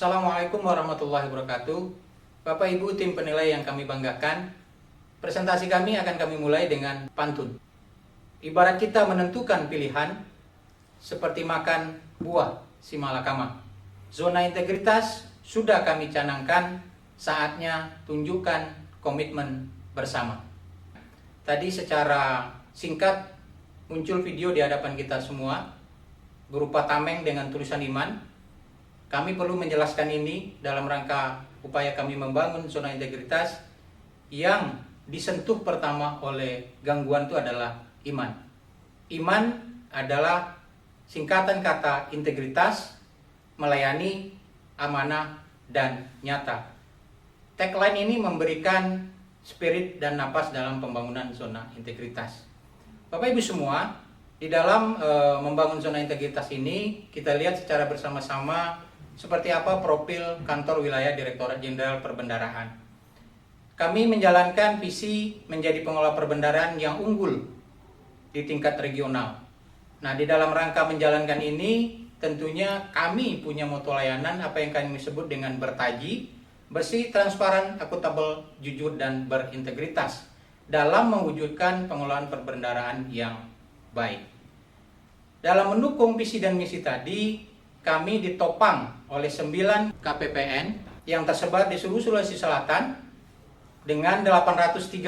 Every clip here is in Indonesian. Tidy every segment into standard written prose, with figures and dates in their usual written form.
Assalamualaikum warahmatullahi wabarakatuh. Bapak Ibu tim penilai yang kami banggakan, presentasi kami akan kami mulai dengan pantun. Ibarat kita menentukan pilihan, seperti makan buah si malakama. Zona integritas sudah kami canangkan, saatnya tunjukkan komitmen bersama. Tadi secara singkat muncul video di hadapan kita semua, berupa tameng dengan tulisan iman. Kami perlu menjelaskan ini dalam rangka upaya kami membangun zona integritas yang disentuh pertama oleh gangguan itu adalah iman. Iman adalah singkatan kata integritas, melayani, amanah, dan nyata. Tagline ini memberikan spirit dan napas dalam pembangunan zona integritas. Bapak Ibu semua, di dalam membangun zona integritas ini, kita lihat secara bersama-sama seperti apa profil kantor wilayah Direktorat Jenderal Perbendaharaan. Kami menjalankan visi menjadi pengelola perbendaharaan yang unggul di tingkat regional. Nah, di dalam rangka menjalankan ini, tentunya kami punya moto layanan apa yang kami sebut dengan bertaji, bersih, transparan, akuntabel, jujur, dan berintegritas dalam mewujudkan pengelolaan perbendaharaan yang baik. Dalam mendukung visi dan misi tadi, kami ditopang oleh 9 KPPN yang tersebar di seluruh Sulawesi Selatan dengan 813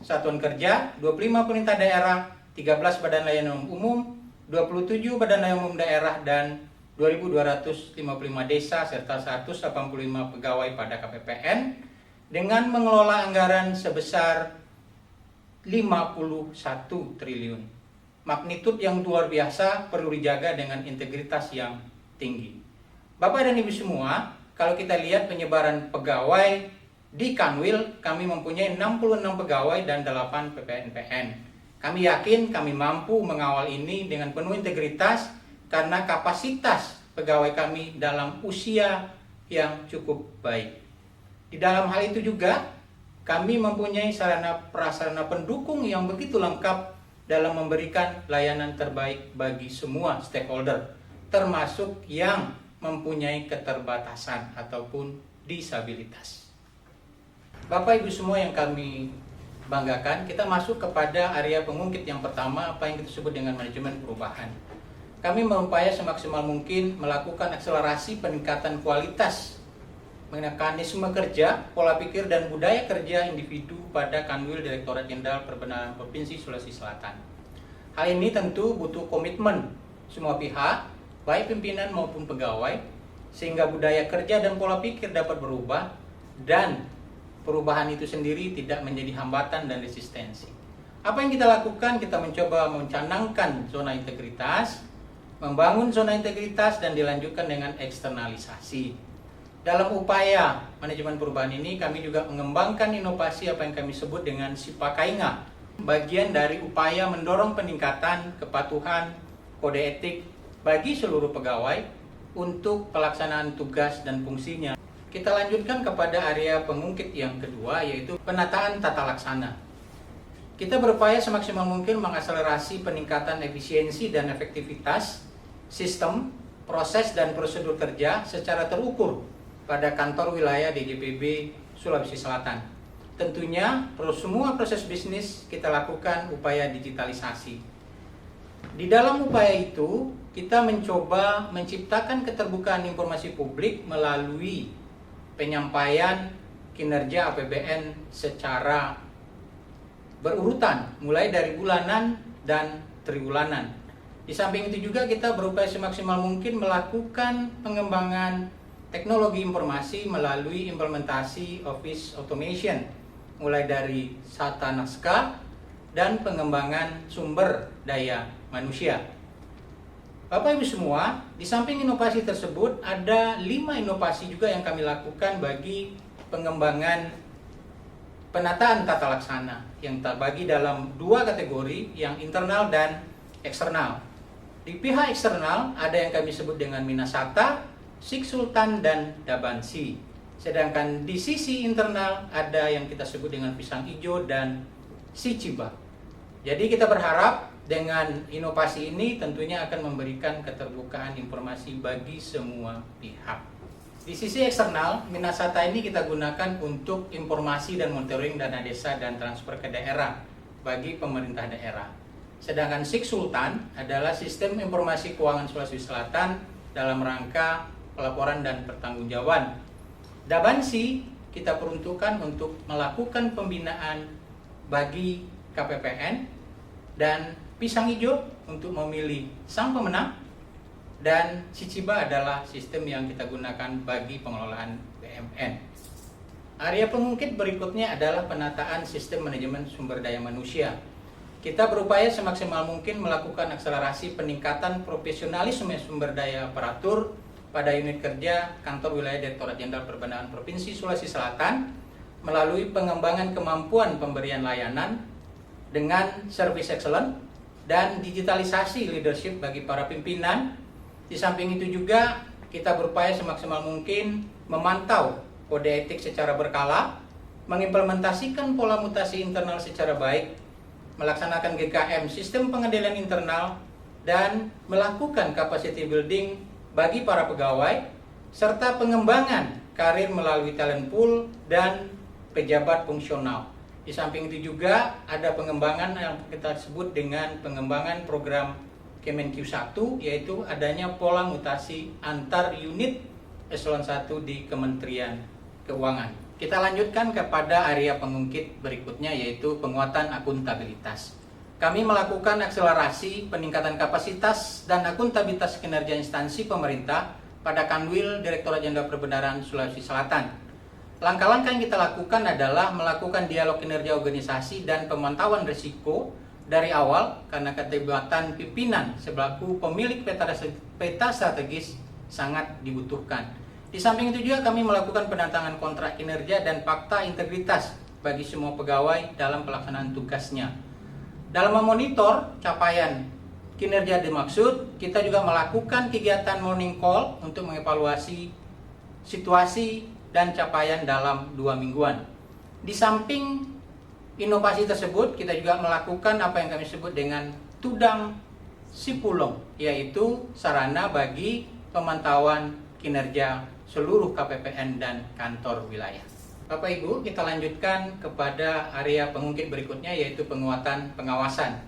satuan kerja, 25 pemerintah daerah, 13 badan layanan umum, 27 badan layanan umum daerah, dan 2.255 desa serta 185 pegawai pada KPPN dengan mengelola anggaran sebesar 51 triliun. Magnitud yang luar biasa perlu dijaga dengan integritas yang tinggi. Bapak dan Ibu semua, kalau kita lihat penyebaran pegawai di Kanwil, kami mempunyai 66 pegawai dan 8 PPNPN. Kami yakin kami mampu mengawal ini dengan penuh integritas karena kapasitas pegawai kami dalam usia yang cukup baik. Di dalam hal itu juga, kami mempunyai sarana prasarana pendukung yang begitu lengkap dalam memberikan layanan terbaik bagi semua stakeholder, termasuk yang mempunyai keterbatasan ataupun disabilitas. Bapak Ibu semua yang kami banggakan, kita masuk kepada area pengungkit yang pertama, apa yang kita sebut dengan manajemen perubahan. Kami berupaya semaksimal mungkin melakukan akselerasi peningkatan kualitas mekanisme kerja, pola pikir, dan budaya kerja individu pada Kanwil Direktorat Jenderal Perbendaharaan Provinsi Sulawesi Selatan. Hal ini tentu butuh komitmen semua pihak, baik pimpinan maupun pegawai, sehingga budaya kerja dan pola pikir dapat berubah dan perubahan itu sendiri tidak menjadi hambatan dan resistensi. Apa yang kita lakukan? Kita mencoba mencanangkan zona integritas, membangun zona integritas, dan dilanjutkan dengan eksternalisasi. Dalam upaya manajemen perubahan ini, kami juga mengembangkan inovasi apa yang kami sebut dengan Sipakainga, bagian dari upaya mendorong peningkatan kepatuhan kode etik bagi seluruh pegawai untuk pelaksanaan tugas dan fungsinya. Kita lanjutkan kepada area pengungkit yang kedua, yaitu penataan tata laksana. Kita berupaya semaksimal mungkin mengakselerasi peningkatan efisiensi dan efektivitas sistem, proses, dan prosedur kerja secara terukur pada kantor wilayah DJPB Sulawesi Selatan. Tentunya semua proses bisnis kita lakukan upaya digitalisasi. Di dalam upaya itu, kita mencoba menciptakan keterbukaan informasi publik melalui penyampaian kinerja APBN secara berurutan, mulai dari bulanan dan triwulanan. Di samping itu juga kita berupaya semaksimal mungkin melakukan pengembangan teknologi informasi melalui implementasi Office Automation, mulai dari tata naskah dan pengembangan sumber daya manusia. Bapak Ibu semua, di samping inovasi tersebut, ada 5 inovasi juga yang kami lakukan bagi pengembangan penataan tata laksana, yang terbagi dalam 2 kategori, yang internal dan eksternal. Di pihak eksternal ada yang kami sebut dengan Minasata, Sik Sultan, dan Dabansi. Sedangkan di sisi internal ada yang kita sebut dengan Pisang Ijo dan Sichiba. Jadi kita berharap dengan inovasi ini tentunya akan memberikan keterbukaan informasi bagi semua pihak. Di sisi eksternal, Minasata ini kita gunakan untuk informasi dan monitoring dana desa dan transfer ke daerah bagi pemerintah daerah. Sedangkan Sik Sultan adalah sistem informasi keuangan Sulawesi Selatan dalam rangka pelaporan dan pertanggungjawaban. Dabansi kita peruntukkan untuk melakukan pembinaan bagi KPPN, dan Pisang Hijau untuk memilih sang pemenang, dan Siciba adalah sistem yang kita gunakan bagi pengelolaan BUMN. Area pengungkit berikutnya adalah penataan sistem manajemen sumber daya manusia. Kita berupaya semaksimal mungkin melakukan akselerasi peningkatan profesionalisme sumber daya aparatur pada unit kerja Kantor Wilayah Direktorat Jenderal Perbendaharaan Provinsi Sulawesi Selatan melalui pengembangan kemampuan pemberian layanan dengan service excellent dan digitalisasi leadership bagi para pimpinan. Di samping itu juga kita berupaya semaksimal mungkin memantau kode etik secara berkala, mengimplementasikan pola mutasi internal secara baik, melaksanakan GKM sistem pengendalian internal, dan melakukan capacity building bagi para pegawai, serta pengembangan karir melalui talent pool dan pejabat fungsional. Di samping itu juga ada pengembangan yang kita sebut dengan pengembangan program Kemenq 1, yaitu adanya pola mutasi antar unit eselon 1 di Kementerian Keuangan. Kita lanjutkan kepada area pengungkit berikutnya, yaitu penguatan akuntabilitas. Kami melakukan akselerasi peningkatan kapasitas dan akuntabilitas kinerja instansi pemerintah pada Kanwil Direktorat Jenderal Perbendaharaan Sulawesi Selatan. Langkah-langkah yang kita lakukan adalah melakukan dialog kinerja organisasi dan pemantauan risiko dari awal, karena keterlibatan pimpinan selaku pemilik peta strategis sangat dibutuhkan. Di samping itu juga kami melakukan penantangan kontrak kinerja dan fakta integritas bagi semua pegawai dalam pelaksanaan tugasnya. Dalam memonitor capaian kinerja dimaksud, kita juga melakukan kegiatan morning call untuk mengevaluasi situasi dan capaian dalam 2 mingguan. Di samping inovasi tersebut, kita juga melakukan apa yang kami sebut dengan Tudang Sipulong, yaitu sarana bagi pemantauan kinerja seluruh KPPN dan kantor wilayah. Bapak Ibu, kita lanjutkan kepada area pengungkit berikutnya, yaitu penguatan pengawasan.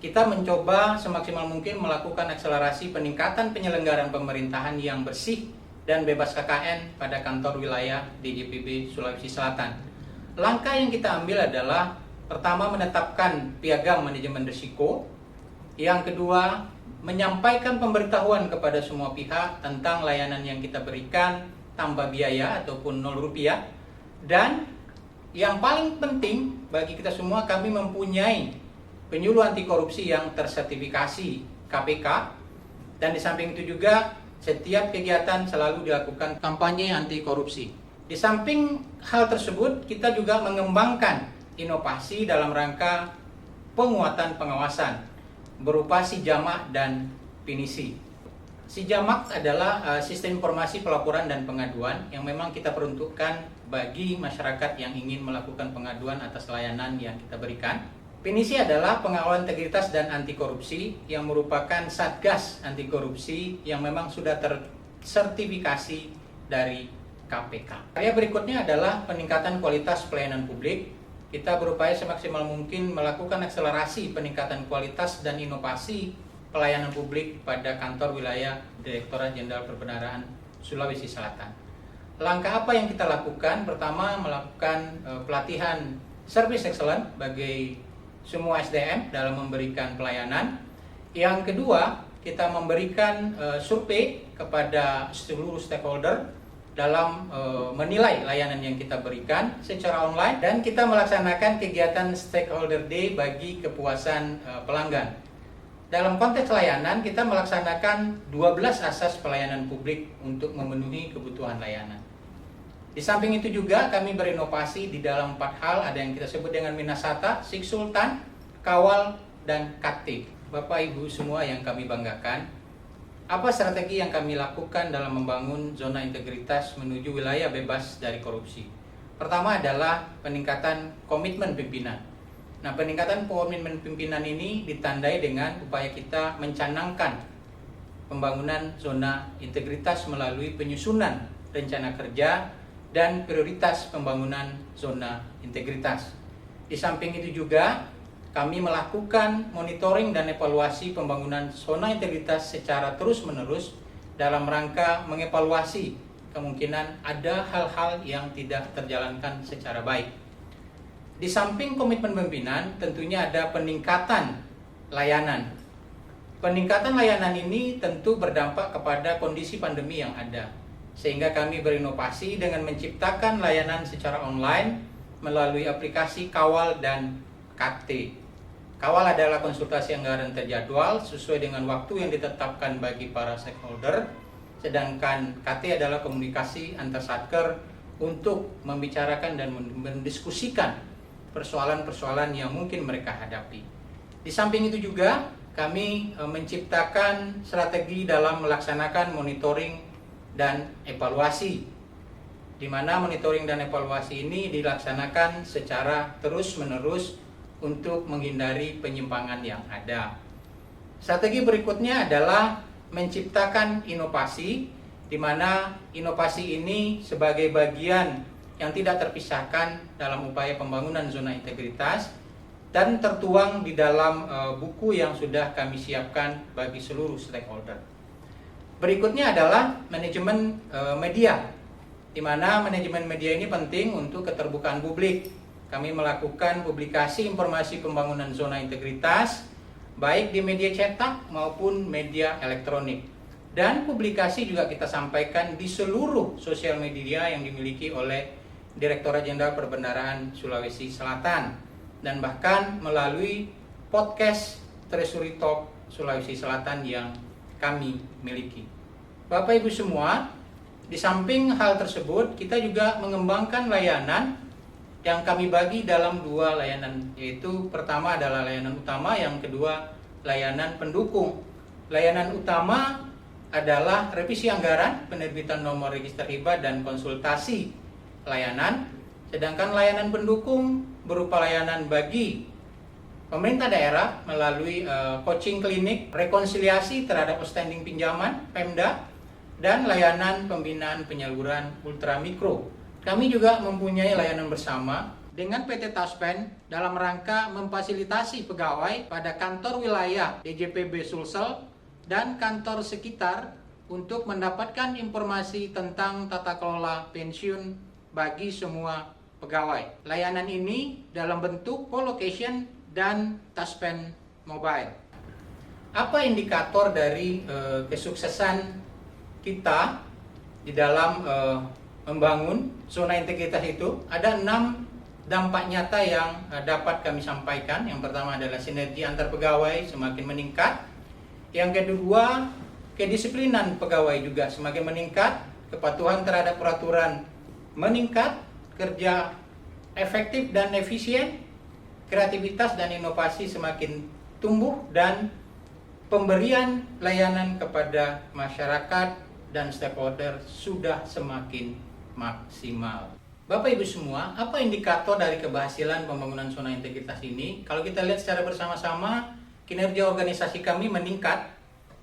Kita mencoba semaksimal mungkin melakukan akselerasi peningkatan penyelenggaraan pemerintahan yang bersih dan bebas KKN pada kantor wilayah DJPB Sulawesi Selatan. Langkah yang kita ambil adalah pertama, menetapkan piagam manajemen risiko. Yang kedua, menyampaikan pemberitahuan kepada semua pihak tentang layanan yang kita berikan tanpa biaya ataupun 0 rupiah. Dan yang paling penting bagi kita semua, kami mempunyai penyuluh anti korupsi yang tersertifikasi KPK. Dan di samping itu juga setiap kegiatan selalu dilakukan kampanye anti korupsi. Di samping hal tersebut, kita juga mengembangkan inovasi dalam rangka penguatan pengawasan berupa Sijamak dan Pinisi. Sijamak adalah sistem informasi pelaporan dan pengaduan yang memang kita peruntukkan bagi masyarakat yang ingin melakukan pengaduan atas layanan yang kita berikan. Pinisi adalah pengawalan integritas dan anti korupsi yang merupakan satgas anti korupsi yang memang sudah tersertifikasi dari KPK. Area berikutnya adalah peningkatan kualitas pelayanan publik. Kita berupaya semaksimal mungkin melakukan akselerasi peningkatan kualitas dan inovasi pelayanan publik pada kantor wilayah Direktorat Jenderal Perbendaharaan Sulawesi Selatan. Langkah apa yang kita lakukan? Pertama, melakukan pelatihan service excellent bagi semua SDM dalam memberikan pelayanan. Yang kedua, kita memberikan survei kepada seluruh stakeholder dalam menilai layanan yang kita berikan secara online, dan kita melaksanakan kegiatan Stakeholder Day bagi kepuasan pelanggan. Dalam konteks layanan, kita melaksanakan 12 asas pelayanan publik untuk memenuhi kebutuhan layanan. Di samping itu juga kami berinovasi di dalam 4 hal, ada yang kita sebut dengan Minasata, Sik Sultan, Kawal, dan Kaktik. Bapak Ibu semua yang kami banggakan, apa strategi yang kami lakukan dalam membangun zona integritas menuju wilayah bebas dari korupsi? Pertama adalah peningkatan komitmen pimpinan. Nah, peningkatan komitmen pimpinan ini ditandai dengan upaya kita mencanangkan pembangunan zona integritas melalui penyusunan rencana kerja, dan prioritas pembangunan zona integritas. Di samping itu juga, kami melakukan monitoring dan evaluasi pembangunan zona integritas secara terus-menerus dalam rangka mengevaluasi kemungkinan ada hal-hal yang tidak terjalankan secara baik. Di samping komitmen pimpinan, tentunya ada peningkatan layanan. Peningkatan layanan ini tentu berdampak kepada kondisi pandemi yang ada, sehingga kami berinovasi dengan menciptakan layanan secara online melalui aplikasi Kawal dan KT. Kawal adalah konsultasi anggaran terjadwal sesuai dengan waktu yang ditetapkan bagi para stakeholder, sedangkan KT adalah komunikasi antar satker untuk membicarakan dan mendiskusikan persoalan-persoalan yang mungkin mereka hadapi. Di samping itu juga, kami menciptakan strategi dalam melaksanakan monitoring dan evaluasi, di mana monitoring dan evaluasi ini dilaksanakan secara terus-menerus untuk menghindari penyimpangan yang ada. Strategi berikutnya adalah menciptakan inovasi, di mana inovasi ini sebagai bagian yang tidak terpisahkan dalam upaya pembangunan zona integritas dan tertuang di dalam buku yang sudah kami siapkan bagi seluruh stakeholder. Berikutnya adalah manajemen media, di mana manajemen media ini penting untuk keterbukaan publik. Kami melakukan publikasi informasi pembangunan zona integritas, baik di media cetak maupun media elektronik. Dan publikasi juga kita sampaikan di seluruh sosial media yang dimiliki oleh Direktorat Jenderal Perbendaharaan Sulawesi Selatan, dan bahkan melalui podcast Treasury Talk Sulawesi Selatan yang kami miliki. Bapak Ibu semua, di samping hal tersebut, kita juga mengembangkan layanan yang kami bagi dalam dua layanan, yaitu pertama adalah layanan utama, yang kedua layanan pendukung. Layanan utama adalah revisi anggaran, penerbitan nomor register hibah, dan konsultasi layanan. Sedangkan layanan pendukung berupa layanan bagi pemerintah daerah melalui coaching klinik, rekonsiliasi terhadap outstanding pinjaman, Pemda, dan layanan pembinaan penyaluran ultramikro. Kami juga mempunyai layanan bersama dengan PT Taspen dalam rangka memfasilitasi pegawai pada kantor wilayah DJPB Sulsel dan kantor sekitar untuk mendapatkan informasi tentang tata kelola pensiun bagi semua pegawai. Layanan ini dalam bentuk co-location dan Taspen Mobile. Apa indikator dari kesuksesan kita di dalam membangun zona integritas itu? Ada 6 dampak nyata yang dapat kami sampaikan. Yang pertama adalah sinergi antar pegawai semakin meningkat. Yang kedua, kedisiplinan pegawai juga semakin meningkat, kepatuhan terhadap peraturan meningkat, kerja efektif dan efisien, kreativitas dan inovasi semakin tumbuh, dan pemberian layanan kepada masyarakat dan stakeholder sudah semakin maksimal. Bapak Ibu semua, apa indikator dari keberhasilan pembangunan zona integritas ini? Kalau kita lihat secara bersama-sama, kinerja organisasi kami meningkat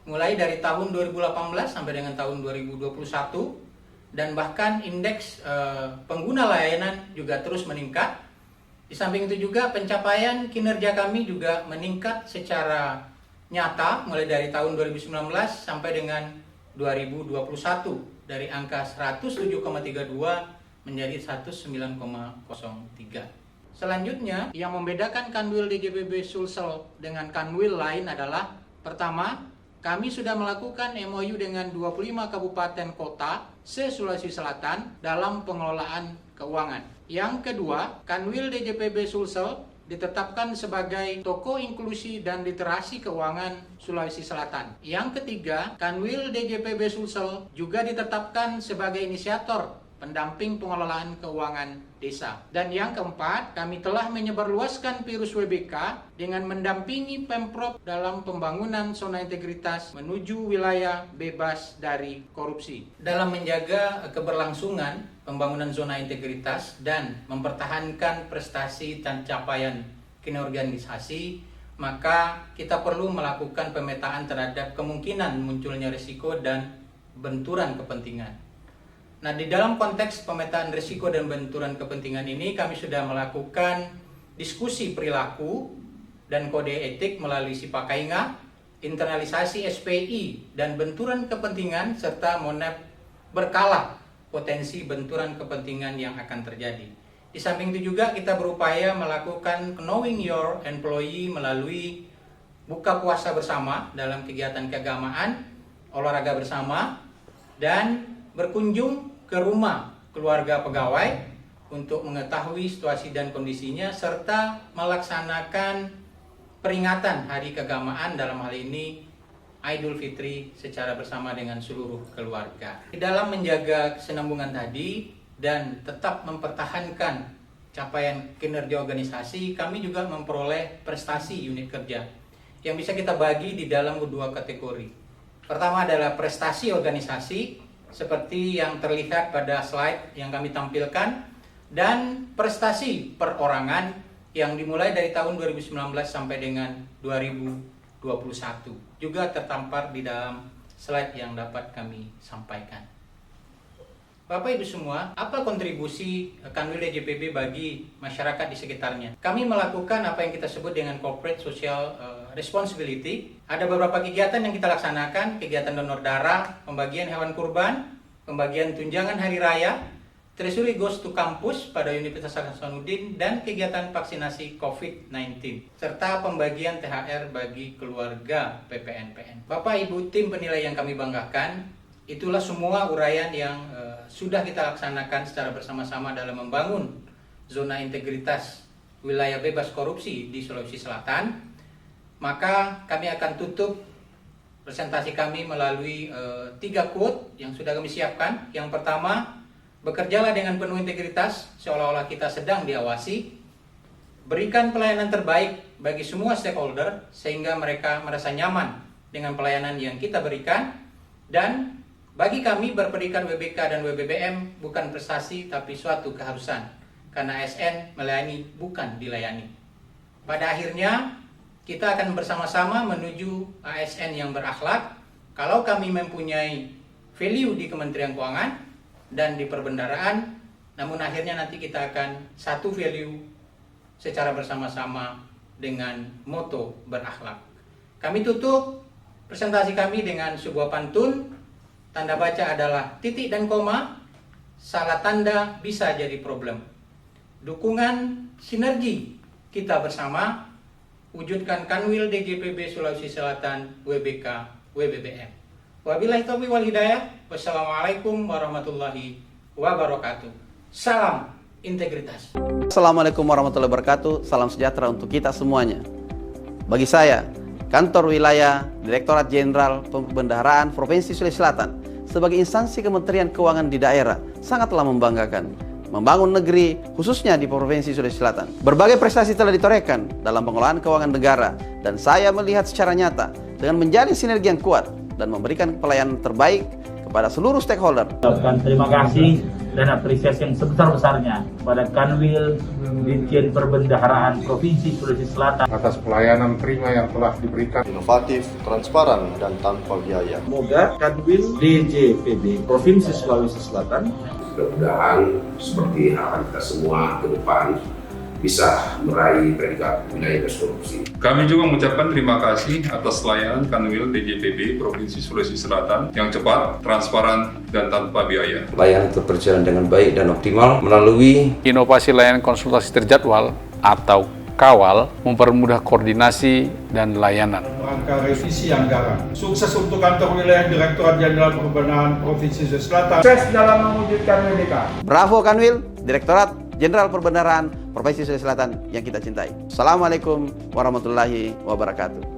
mulai dari tahun 2018 sampai dengan tahun 2021, dan bahkan indeks pengguna layanan juga terus meningkat. Di samping itu juga pencapaian kinerja kami juga meningkat secara nyata mulai dari tahun 2019 sampai dengan 2021, dari angka 107,32 menjadi 109,03. Selanjutnya, yang membedakan Kanwil DJPB Sulsel dengan kanwil lain adalah, pertama, kami sudah melakukan MOU dengan 25 kabupaten kota se-Sulawesi Selatan dalam pengelolaan keuangan. Yang kedua, Kanwil DJPB Sulsel ditetapkan sebagai toko inklusi dan literasi keuangan Sulawesi Selatan. Yang ketiga, Kanwil DJPB Sulsel juga ditetapkan sebagai inisiator pendamping pengelolaan keuangan desa. Dan yang keempat, kami telah menyebarluaskan virus WBK dengan mendampingi Pemprov dalam pembangunan zona integritas menuju wilayah bebas dari korupsi. Dalam menjaga keberlangsungan pembangunan zona integritas dan mempertahankan prestasi dan capaian kinerganisasi, maka kita perlu melakukan pemetaan terhadap kemungkinan munculnya risiko dan benturan kepentingan. Nah, di dalam konteks pemetaan risiko dan benturan kepentingan ini, kami sudah melakukan diskusi perilaku dan kode etik melalui Sipakainga, internalisasi SPI, dan benturan kepentingan, serta monep berkala potensi benturan kepentingan yang akan terjadi. Di samping itu juga kita berupaya melakukan knowing your employee melalui buka puasa bersama dalam kegiatan keagamaan, olahraga bersama, dan berkunjung ke rumah keluarga pegawai untuk mengetahui situasi dan kondisinya, serta melaksanakan peringatan hari keagamaan, dalam hal ini Idul Fitri, secara bersama dengan seluruh keluarga. Di dalam menjaga kesinambungan tadi dan tetap mempertahankan capaian kinerja organisasi, kami juga memperoleh prestasi unit kerja yang bisa kita bagi di dalam dua kategori. Pertama adalah prestasi organisasi, seperti yang terlihat pada slide yang kami tampilkan, dan prestasi perorangan yang dimulai dari tahun 2019 sampai dengan 2021 juga tertampar di dalam slide yang dapat kami sampaikan. Bapak Ibu semua, apa kontribusi Kanwil DJPB bagi masyarakat di sekitarnya? Kami melakukan apa yang kita sebut dengan corporate social responsibility. Ada beberapa kegiatan yang kita laksanakan, kegiatan donor darah, pembagian hewan kurban, pembagian tunjangan hari raya, Tresuri Goes to Campus pada Universitas Hasanuddin, dan kegiatan vaksinasi COVID-19, serta pembagian THR bagi keluarga PPNPN. Bapak Ibu tim penilai yang kami banggakan, itulah semua uraian yang sudah kita laksanakan secara bersama-sama dalam membangun zona integritas wilayah bebas korupsi di Sulawesi Selatan. Maka kami akan tutup presentasi kami melalui 3 quote yang sudah kami siapkan. Yang pertama, bekerjalah dengan penuh integritas seolah-olah kita sedang diawasi. Berikan pelayanan terbaik bagi semua stakeholder sehingga mereka merasa nyaman dengan pelayanan yang kita berikan. Dan bagi kami berpredikat WBK dan WBBM bukan prestasi tapi suatu keharusan, karena ASN melayani bukan dilayani. Pada akhirnya kita akan bersama-sama menuju ASN yang berakhlak. Kalau kami mempunyai value di Kementerian Keuangan dan di perbendaraan, namun akhirnya nanti kita akan satu value secara bersama-sama dengan moto berakhlak. Kami tutup presentasi kami dengan sebuah pantun. Tanda baca adalah titik dan koma, salah tanda bisa jadi problem. Dukungan sinergi kita bersama, wujudkan Kanwil DJPB Sulawesi Selatan WBK WBBM. Wabillahi taufiq wal hidayah. Wassalamualaikum warahmatullahi wabarakatuh. Salam integritas. Assalamualaikum warahmatullahi wabarakatuh. Salam sejahtera untuk kita semuanya. Bagi saya, Kantor Wilayah Direktorat Jenderal Pembendaharaan Provinsi Sulawesi Selatan sebagai instansi Kementerian Keuangan di daerah sangatlah membanggakan. Membangun negeri, khususnya di Provinsi Sulawesi Selatan. Berbagai prestasi telah ditorehkan dalam pengelolaan keuangan negara, dan saya melihat secara nyata dengan menjalin sinergi yang kuat dan memberikan pelayanan terbaik kepada seluruh stakeholder. Terima kasih dan apresiasi yang sebesar-besarnya kepada Kanwil Ditjen Perbendaharaan Provinsi Sulawesi Selatan atas pelayanan prima yang telah diberikan, inovatif, transparan, dan tanpa biaya. Semoga Kanwil DJPB Provinsi Sulawesi Selatan mudah-mudahan seperti harapan kita semua ke depan bisa meraih predikat wilayah bebas korupsi. Kami juga mengucapkan terima kasih atas layanan Kanwil DJPB Provinsi Sulawesi Selatan yang cepat, transparan, dan tanpa biaya. Layanan tetap berjalan dengan baik dan optimal melalui inovasi layanan konsultasi terjadwal atau KAWAL, mempermudah koordinasi dan layanan. Rangka revisi anggaran. Sukses untuk kantor wilayah Direktorat Jenderal Perbendaharaan Provinsi Sulawesi Selatan. Sukses dalam mewujudkan WBK. Bravo Kanwil Direktorat Jenderal Perbendaharaan Provinsi Sulawesi Selatan yang kita cintai. Assalamualaikum warahmatullahi wabarakatuh.